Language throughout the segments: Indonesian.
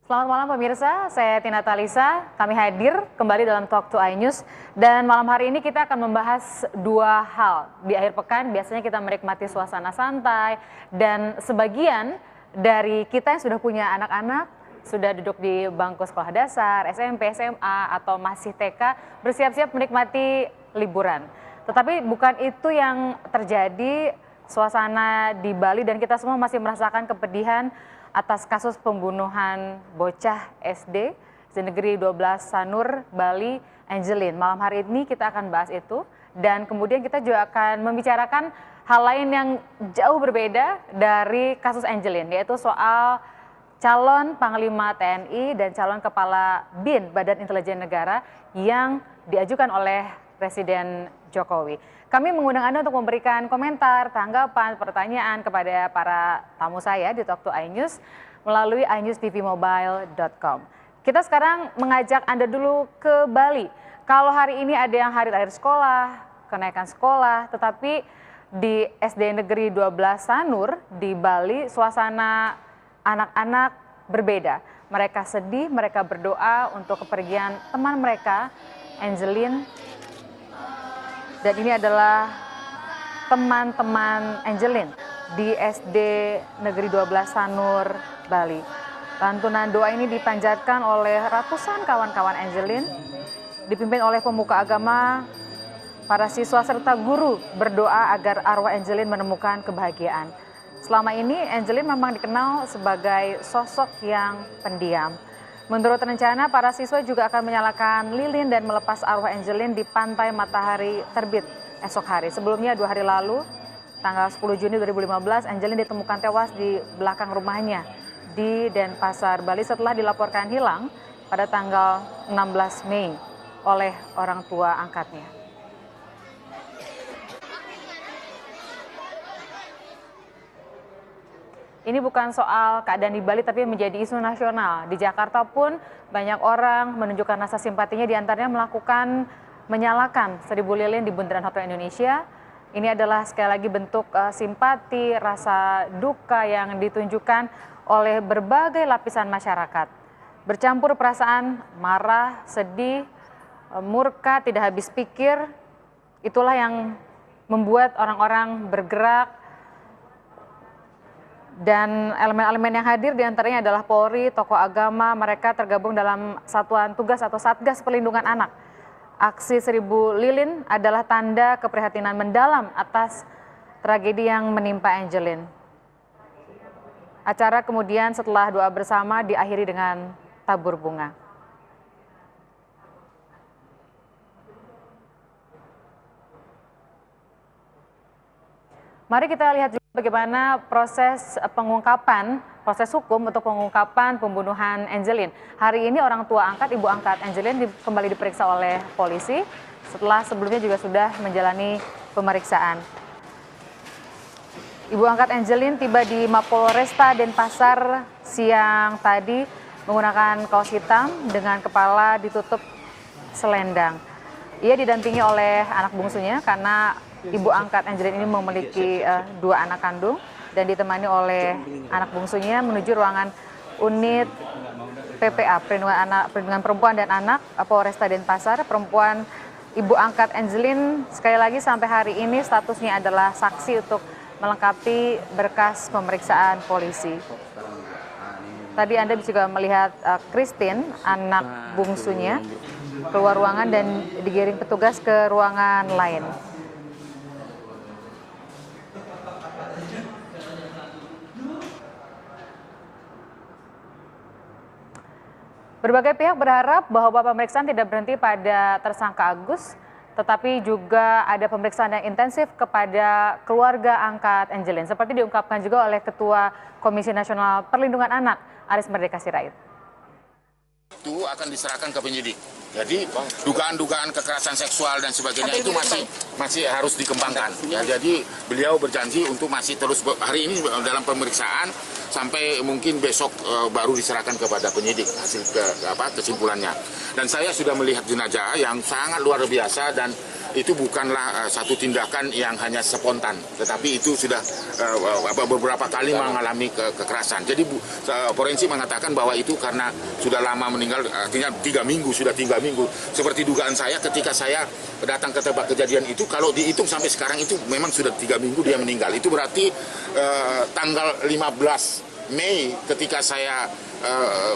Selamat malam pemirsa, saya Tina Talisa. Kami hadir kembali dalam Talk to iNews. Dan malam hari ini kita akan membahas dua hal. Di akhir pekan biasanya kita menikmati suasana santai. Dan sebagian dari kita yang sudah punya anak-anak, sudah duduk di bangku sekolah dasar, SMP, SMA, atau masih TK, bersiap-siap menikmati liburan. Tetapi bukan itu yang terjadi, suasana di Bali dan kita semua masih merasakan kepedihan atas kasus pembunuhan bocah SD di Negeri 12 Sanur, Bali, Angelin. Malam hari ini kita akan bahas itu dan kemudian kita juga akan membicarakan hal lain yang jauh berbeda dari kasus Angelin, yaitu soal calon Panglima TNI dan calon Kepala BIN Badan Intelijen Negara yang diajukan oleh Presiden Jokowi. Kami mengundang Anda untuk memberikan komentar, tanggapan, pertanyaan kepada para tamu saya di Talk to iNews melalui iNewsTVmobile.com. Kita sekarang mengajak Anda dulu ke Bali. Kalau hari ini ada yang hari terakhir sekolah, kenaikan sekolah, tetapi di SD Negeri 12 Sanur di Bali suasana anak-anak berbeda. Mereka sedih, mereka berdoa untuk kepergian teman mereka, Angelin. Dan ini adalah teman-teman Angelin di SD Negeri 12 Sanur, Bali. Lantunan doa ini dipanjatkan oleh ratusan kawan-kawan Angelin, dipimpin oleh pemuka agama, para siswa serta guru berdoa agar arwah Angelin menemukan kebahagiaan. Selama ini Angelin memang dikenal sebagai sosok yang pendiam. Menurut rencana, para siswa juga akan menyalakan lilin dan melepas arwah Angelin di pantai matahari terbit esok hari. Sebelumnya 2 hari lalu, tanggal 10 Juni 2015, Angelin ditemukan tewas di belakang rumahnya di Denpasar, Bali setelah dilaporkan hilang pada tanggal 16 Mei oleh orang tua angkatnya. Ini bukan soal keadaan di Bali tapi menjadi isu nasional. Di Jakarta pun banyak orang menunjukkan rasa simpatinya, diantaranya menyalakan 1000 lilin di Bundaran Hotel Indonesia. Ini adalah sekali lagi bentuk simpati, rasa duka yang ditunjukkan oleh berbagai lapisan masyarakat. Bercampur perasaan marah, sedih, murka, tidak habis pikir. Itulah yang membuat orang-orang bergerak. Dan elemen-elemen yang hadir diantaranya adalah Polri, tokoh agama, mereka tergabung dalam satuan tugas atau Satgas Perlindungan Anak. Aksi 1000 lilin adalah tanda keprihatinan mendalam atas tragedi yang menimpa Angelin. Acara kemudian setelah doa bersama diakhiri dengan tabur bunga. Mari kita lihat juga bagaimana proses hukum untuk pengungkapan pembunuhan Angelin. Hari ini orang tua angkat, ibu angkat Angelin kembali diperiksa oleh polisi setelah sebelumnya juga sudah menjalani pemeriksaan. Ibu angkat Angelin tiba di Mapolresta Denpasar siang tadi menggunakan kaos hitam dengan kepala ditutup selendang. Ia didampingi oleh anak bungsunya karena ibu angkat Angelin ini memiliki 2 anak kandung dan ditemani oleh anak bungsunya menuju ruangan unit PPA, Perlindungan Perempuan dan Anak, Polresta Denpasar. Perempuan ibu angkat Angelin sekali lagi sampai hari ini statusnya adalah saksi untuk melengkapi berkas pemeriksaan polisi. Tadi Anda juga melihat Christine, anak bungsunya, keluar ruangan dan digiring petugas ke ruangan lain. Berbagai pihak berharap bahwa pemeriksaan tidak berhenti pada tersangka Agus, tetapi juga ada pemeriksaan yang intensif kepada keluarga angkat Angelin, seperti diungkapkan juga oleh Ketua Komisi Nasional Perlindungan Anak, Aris Merdeka Sirait. Itu akan diserahkan ke penyidik. Jadi dugaan-dugaan kekerasan seksual dan sebagainya itu masih harus dikembangkan. Ya, jadi beliau berjanji untuk masih terus hari ini dalam pemeriksaan sampai mungkin besok baru diserahkan kepada penyidik hasil kesimpulannya. Dan saya sudah melihat jenazah yang sangat luar biasa dan itu bukanlah satu tindakan yang hanya spontan, tetapi itu sudah beberapa kali mengalami kekerasan. Jadi forensik mengatakan bahwa itu karena sudah lama meninggal, artinya 3 minggu, sudah 3 minggu. Seperti dugaan saya ketika saya datang ke tempat kejadian itu, kalau dihitung sampai sekarang itu memang sudah 3 minggu dia meninggal. Itu berarti tanggal 15 Mei ketika saya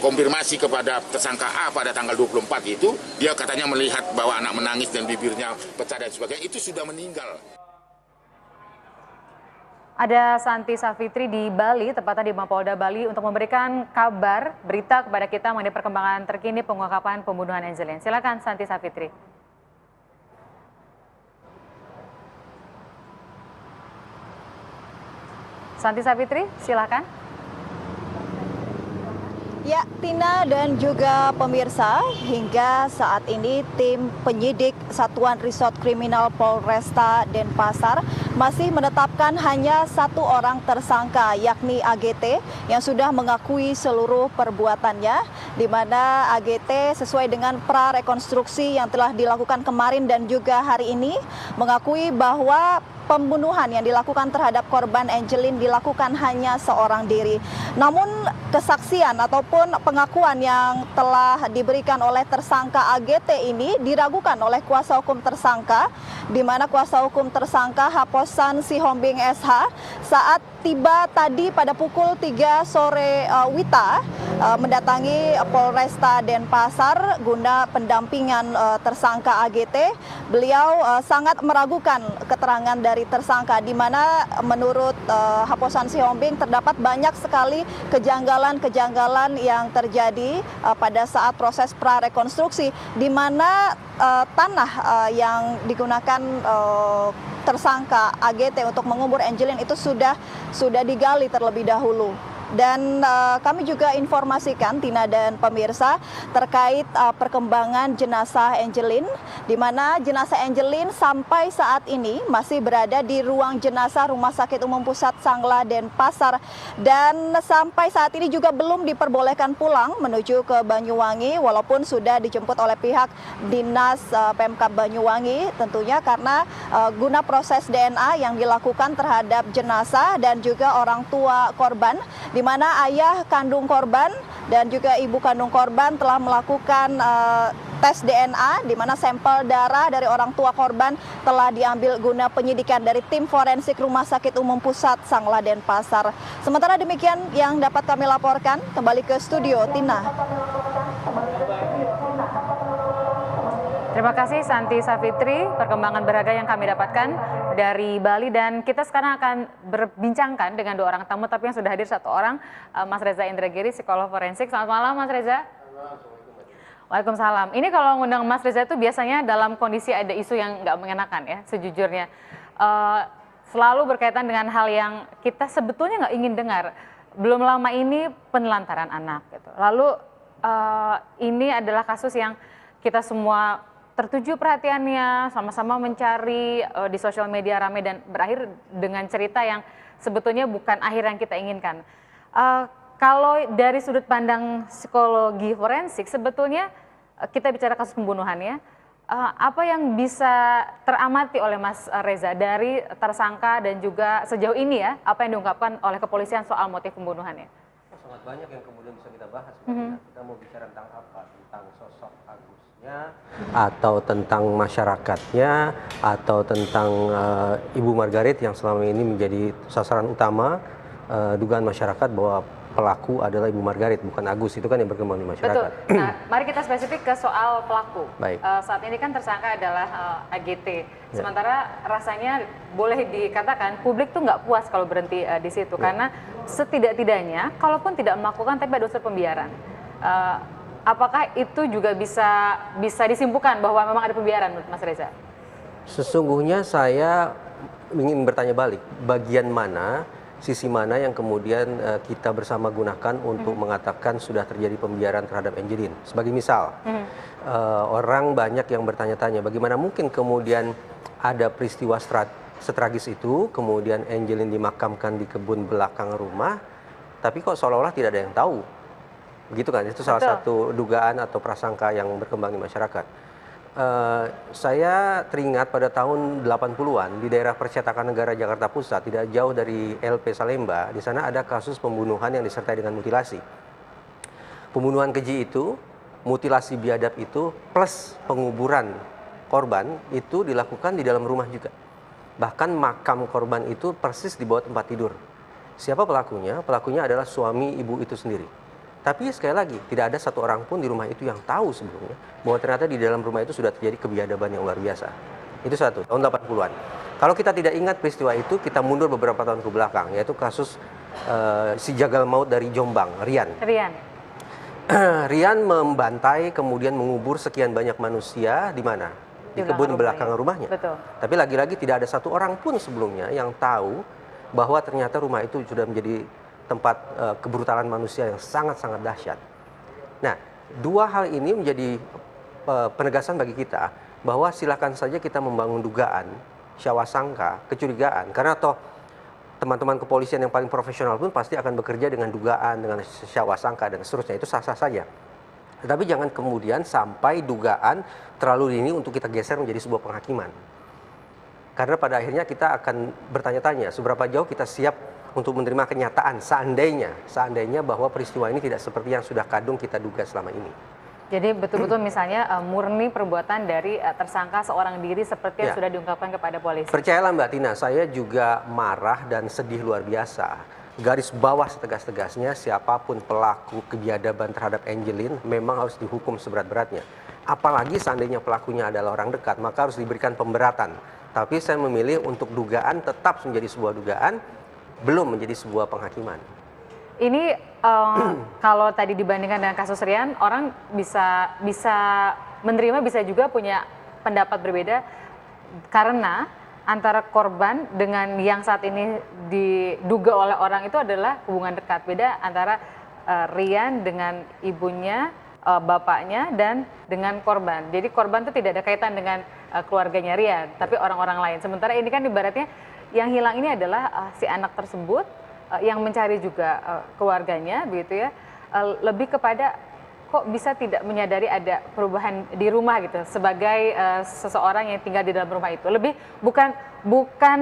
konfirmasi kepada tersangka A pada tanggal 24 itu, dia katanya melihat bahwa anak menangis dan bibirnya pecah dan sebagainya, itu sudah meninggal. Ada Santi Safitri di Bali, tepatnya di Mapolda Bali, untuk memberikan kabar, berita kepada kita mengenai perkembangan terkini pengungkapan pembunuhan Angelin. Silakan Santi Safitri. Santi Safitri, silakan. Ya, Tina dan juga pemirsa, hingga saat ini tim penyidik Satuan Resort Kriminal Polresta Denpasar masih menetapkan hanya 1 orang tersangka, yakni AGT, yang sudah mengakui seluruh perbuatannya, di mana AGT sesuai dengan prarekonstruksi yang telah dilakukan kemarin dan juga hari ini mengakui bahwa pembunuhan yang dilakukan terhadap korban Angelin dilakukan hanya seorang diri. Namun kesaksian ataupun pengakuan yang telah diberikan oleh tersangka AGT ini diragukan oleh kuasa hukum tersangka, di mana kuasa hukum tersangka Haposan Sihombing SH saat tiba tadi pada pukul 3 sore WITA mendatangi Polresta Denpasar guna pendampingan tersangka AGT. Beliau sangat meragukan keterangan dari tersangka, di mana menurut Haposan Sihombing terdapat banyak sekali kejanggalan-kejanggalan yang terjadi pada saat proses prarekonstruksi, di mana tanah yang digunakan tersangka AGT untuk mengubur Angelin itu sudah digali terlebih dahulu. Dan kami juga informasikan, Tina dan pemirsa, terkait perkembangan jenazah Angelin, di mana jenazah Angelin sampai saat ini masih berada di ruang jenazah Rumah Sakit Umum Pusat Sangla Denpasar, dan sampai saat ini juga belum diperbolehkan pulang menuju ke Banyuwangi, walaupun sudah dijemput oleh pihak Dinas Pemkab Banyuwangi, tentunya karena guna proses DNA yang dilakukan terhadap jenazah dan juga orang tua korban, di mana ayah kandung korban dan juga ibu kandung korban telah melakukan tes DNA, di mana sampel darah dari orang tua korban telah diambil guna penyidikan dari tim forensik Rumah Sakit Umum Pusat Sangla Denpasar. Sementara demikian yang dapat kami laporkan. Kembali ke studio, Tina. Terima kasih Santi Safitri, perkembangan berharga yang kami dapatkan dari Bali, dan kita sekarang akan berbincangkan dengan 2 orang tamu, tapi yang sudah hadir 1 orang, Mas Reza Indragiri, psikolog forensik. Selamat malam Mas Reza. Waalaikumsalam. Ini kalau ngundang Mas Reza itu biasanya dalam kondisi ada isu yang nggak mengenakan ya, sejujurnya. Selalu berkaitan dengan hal yang kita sebetulnya nggak ingin dengar. Belum lama ini penelantaran anak gitu. Lalu ini adalah kasus yang kita semua tertuju perhatiannya, sama-sama mencari di sosial media ramai, dan berakhir dengan cerita yang sebetulnya bukan akhir yang kita inginkan. Kalau dari sudut pandang psikologi forensik, sebetulnya kita bicara kasus pembunuhan ya, apa yang bisa teramati oleh Mas Reza dari tersangka dan juga sejauh ini ya, apa yang diungkapkan oleh kepolisian soal motif pembunuhannya? Sangat banyak yang kemudian bisa kita bahas. Kita mau bicara tentang apa? Tentang sosok Agusnya, atau tentang masyarakatnya, atau tentang Ibu Margaret yang selama ini menjadi sasaran utama dugaan masyarakat bahwa pelaku adalah Ibu Margaret, bukan Agus. Itu kan yang berkembang di masyarakat. Betul. Nah, mari kita spesifik ke soal pelaku. Baik. Saat ini kan tersangka adalah AGT. Sementara rasanya boleh dikatakan publik tuh nggak puas kalau berhenti di situ, karena setidak-tidaknya, kalaupun tidak melakukan tapi ada unsur pembiaran. Apakah itu juga bisa disimpulkan bahwa memang ada pembiaran menurut Mas Reza? Sesungguhnya saya ingin bertanya balik, bagian mana, sisi mana yang kemudian kita bersama gunakan untuk mengatakan sudah terjadi pembiaran terhadap Angelin. Sebagai misal, orang banyak yang bertanya-tanya bagaimana mungkin kemudian ada peristiwa setragis itu, kemudian Angelin dimakamkan di kebun belakang rumah, tapi kok seolah-olah tidak ada yang tahu. Begitu kan, itu salah satu dugaan atau prasangka yang berkembang di masyarakat. Saya teringat pada tahun 80-an di daerah Percetakan Negara Jakarta Pusat, tidak jauh dari LP Salemba, di sana ada kasus pembunuhan yang disertai dengan mutilasi. Pembunuhan keji itu, mutilasi biadab itu, plus penguburan korban itu dilakukan di dalam rumah juga. Bahkan makam korban itu persis di bawah tempat tidur. Siapa pelakunya? Pelakunya adalah suami ibu itu sendiri. Tapi sekali lagi, tidak ada satu orang pun di rumah itu yang tahu sebelumnya bahwa ternyata di dalam rumah itu sudah terjadi kebiadaban yang luar biasa. Itu satu, tahun 80-an. Kalau kita tidak ingat peristiwa itu, kita mundur beberapa tahun ke belakang, yaitu kasus si jagal maut dari Jombang, Rian. Rian membantai, kemudian mengubur sekian banyak manusia di mana? Di kebun belakang rumahnya. Betul. Tapi lagi-lagi tidak ada satu orang pun sebelumnya yang tahu bahwa ternyata rumah itu sudah menjadi tempat kebrutalan manusia yang sangat-sangat dahsyat. Nah, dua hal ini menjadi penegasan bagi kita bahwa silakan saja kita membangun dugaan, syawasangka, kecurigaan, karena toh teman-teman kepolisian yang paling profesional pun pasti akan bekerja dengan dugaan, dengan syawasangka dan seterusnya, itu sah-sah saja. Tetapi jangan kemudian sampai dugaan terlalu dini untuk kita geser menjadi sebuah penghakiman. Karena pada akhirnya kita akan bertanya-tanya seberapa jauh kita siap untuk menerima kenyataan seandainya bahwa peristiwa ini tidak seperti yang sudah kadung kita duga selama ini. Jadi betul-betul misalnya murni perbuatan dari tersangka seorang diri seperti yang Ya. sudah diungkapkan kepada polisi. Percayalah Mbak Tina, saya juga marah dan sedih luar biasa. Garis bawah setegas-tegasnya, siapapun pelaku kebiadaban terhadap Angelin memang harus dihukum seberat-beratnya. Apalagi seandainya pelakunya adalah orang dekat, maka harus diberikan pemberatan. Tapi saya memilih untuk dugaan tetap menjadi sebuah dugaan, belum menjadi sebuah penghakiman. Ini kalau tadi dibandingkan dengan kasus Rian, orang bisa menerima, bisa juga punya pendapat berbeda karena antara korban dengan yang saat ini diduga oleh orang itu adalah hubungan dekat. Beda antara Rian dengan ibunya, bapaknya, dan dengan korban. Jadi korban itu tidak ada kaitan dengan keluarganya Rian, tapi orang-orang lain. Sementara ini kan ibaratnya yang hilang ini adalah si anak tersebut yang mencari juga keluarganya, begitu ya. Lebih kepada kok bisa tidak menyadari ada perubahan di rumah gitu sebagai seseorang yang tinggal di dalam rumah itu. Lebih bukan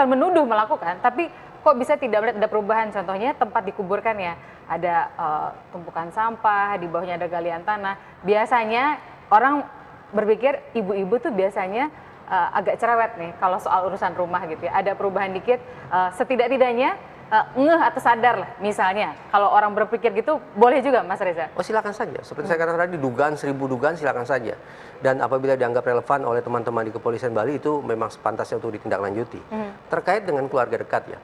menuduh melakukan, tapi kok bisa tidak melihat ada perubahan. Contohnya tempat dikuburkan ya, ada tumpukan sampah, di bawahnya ada galian tanah. Biasanya orang berpikir ibu-ibu tuh biasanya agak cerewet nih kalau soal urusan rumah gitu ya. Ada perubahan dikit, setidak-tidaknya ngeh atau sadar lah misalnya. Kalau orang berpikir gitu boleh juga Mas Reza? Oh silakan saja, seperti saya katakan tadi, dugaan 1000 dugaan silakan saja. Dan apabila dianggap relevan oleh teman-teman di Kepolisian Bali, itu memang sepantasnya untuk ditindaklanjuti. Terkait dengan keluarga dekat ya.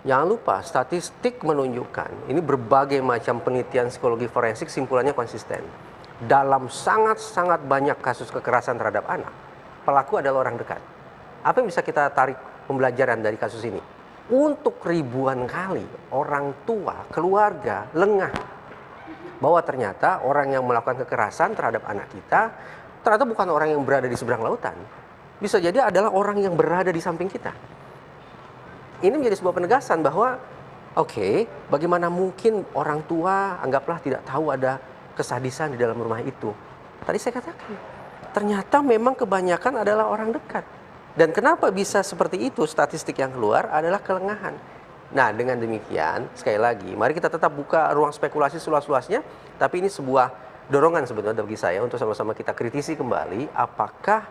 Jangan lupa, statistik menunjukkan, ini berbagai macam penelitian psikologi forensik simpulannya konsisten. Dalam sangat-sangat banyak kasus kekerasan terhadap anak, pelaku adalah orang dekat. Apa yang bisa kita tarik pembelajaran dari kasus ini? Untuk ribuan kali orang tua, keluarga lengah bahwa ternyata orang yang melakukan kekerasan terhadap anak kita ternyata bukan orang yang berada di seberang lautan. Bisa jadi adalah orang yang berada di samping kita. Ini menjadi sebuah penegasan bahwa oke, bagaimana mungkin orang tua anggaplah tidak tahu ada kesadisan di dalam rumah itu. Tadi saya katakan, ternyata memang kebanyakan adalah orang dekat. Dan kenapa bisa seperti itu, statistik yang keluar adalah kelengahan. Nah, dengan demikian, sekali lagi, mari kita tetap buka ruang spekulasi seluas-luasnya, tapi ini sebuah dorongan sebetulnya bagi saya untuk sama-sama kita kritisi kembali, apakah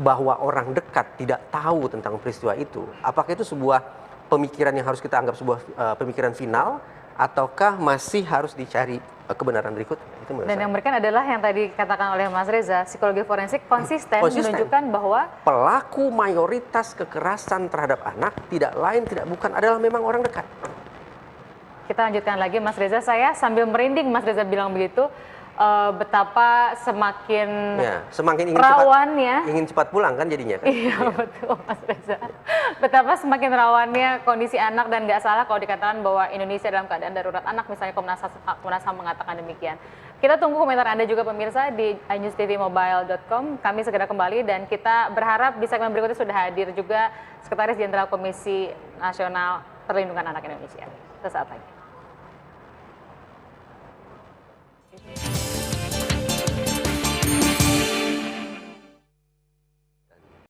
bahwa orang dekat tidak tahu tentang peristiwa itu, apakah itu sebuah pemikiran yang harus kita anggap sebuah pemikiran final, ataukah masih harus dicari kebenaran berikutnya? Itu Dan yang memberikan adalah yang tadi katakan oleh Mas Reza, psikologi forensik konsisten menunjukkan bahwa pelaku mayoritas kekerasan terhadap anak tidak lain tidak bukan adalah memang orang dekat. kita lanjutkan lagi Mas Reza. Saya sambil merinding Mas Reza bilang begitu, betapa semakin semakin ingin cepat pulang kan jadinya kan? Iya betul Mas Reza. Betapa semakin rawannya kondisi anak, dan nggak salah kalau dikatakan bahwa Indonesia dalam keadaan darurat anak, misalnya Komnas HAM mengatakan demikian. Kita tunggu komentar Anda juga pemirsa di iNewsTVMobile.com. Kami segera kembali dan kita berharap di segmen berikutnya sudah hadir juga Sekretaris Jenderal Komisi Nasional Perlindungan Anak Indonesia. Sesaat lagi.